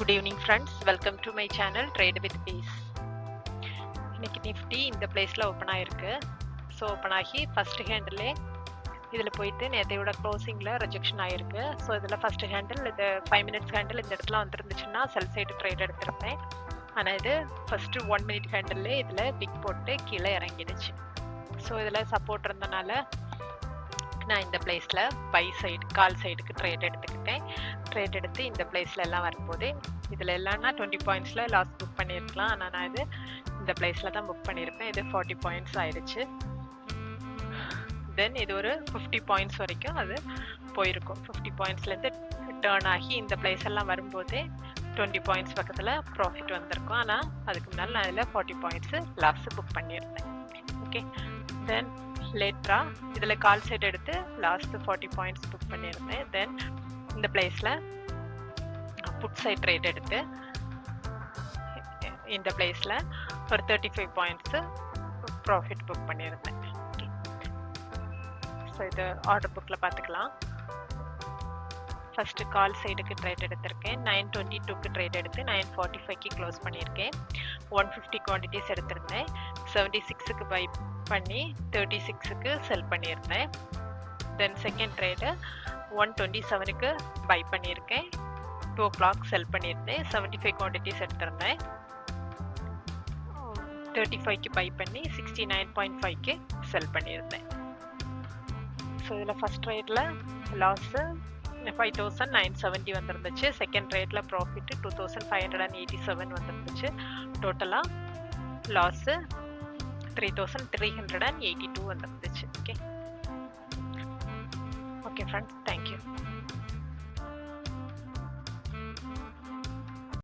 Good evening friends, welcome to my channel Trade with Peace. இன்னைக்கு Nifty இந்த பிளேஸ்ல open ஆயிருக்கு. ஸோ ஓப்பன் ஆகி ஃபர்ஸ்ட் ஹேண்டிலே இதில் போயிட்டு நேற்றையோட க்ளோசிங்கில் ரிஜெக்ஷன் ஆயிருக்கு. ஸோ இதில் ஃபர்ஸ்ட் ஹேண்டில் இது 5 minutes ஹேண்டில் இந்த இடத்துல வந்துருந்துச்சுன்னா செல் சைடு ட்ரேட் எடுத்திருப்பேன். ஆனால் இது ஃபஸ்ட்டு 1 minute ஹேண்டில் இதில் பிக் போட்டு கீழே இறங்கிடுச்சு. ஸோ இதில் சப்போர்ட் இருந்தனால நான் இந்த பிளேஸில் பை சைடு கால் சைடுக்கு ட்ரேட் எடுத்துக்கிட்டேன். ட்ரேட் எடுத்து இந்த பிளேஸில் எல்லாம் வரும்போது இதில் எல்லாம்னா 20 பாயிண்ட்ஸில் லாஸ் புக் பண்ணியிருக்கலாம். ஆனால் நான் இது இந்த பிளேஸில் தான் புக் பண்ணியிருப்பேன். இது 40 பாயிண்ட்ஸ் ஆயிடுச்சு. தென் இது ஒரு 50 பாயிண்ட்ஸ் வரைக்கும் அது போயிருக்கும். 50 பாயிண்ட்ஸ்லேருந்து டேர்ன் ஆகி இந்த பிளேஸ் எல்லாம் வரும்போதே 20 பாயிண்ட்ஸ் பக்கத்தில் ப்ராஃபிட் வந்திருக்கும். ஆனால் அதுக்கு முன்னால் நான் இதில் 40 பாயிண்ட்ஸு லாஸ் புக் பண்ணியிருந்தேன். ஓகே, தென் லேட்டரா இதில் கால் சைடு எடுத்து லாஸ்ட் 40 பாயிண்ட்ஸ் புக் பண்ணியிருந்தேன். தென் இந்த பிளேஸில் புட் சைட் ட்ரேட் எடுத்து இந்த பிளேஸில் ஒரு 35 பாயிண்ட்ஸு ப்ராஃபிட் புக் பண்ணியிருந்தேன். ஸோ இது ஆர்டர் புக்கில் பார்த்துக்கலாம். ஃபஸ்ட்டு கால் சைடுக்கு ட்ரேட் எடுத்திருக்கேன். 922க்கு ட்ரேட் எடுத்து 945க்கு க்ளோஸ் பண்ணியிருக்கேன். 150 குவான்டிட்டிஸ் எடுத்திருந்தேன். 76க்கு பை பண்ணி 36க்கு செல் பண்ணியிருந்தேன். தென் செகண்ட் ட்ரேடு 127க்கு பை பண்ணியிருக்கேன். 2 o'clock செல் பண்ணியிருந்தேன். 75 குவான்டிட்டிஸ் எடுத்திருந்தேன். 35க்கு பை பண்ணி 69.5க்கு செல் பண்ணியிருந்தேன். ஸோ இதில் ஃபஸ்ட் ட்ரேடில் லாஸு 5,970 வந்துருந்துச்சு. செகண்ட் ட்ரேடில் ப்ராஃபிட்டு 2,587 வந்துருந்துச்சு. டோட்டலாக லாஸு 3,382 வந்துருந்துச்சு. Okay friends, thank you.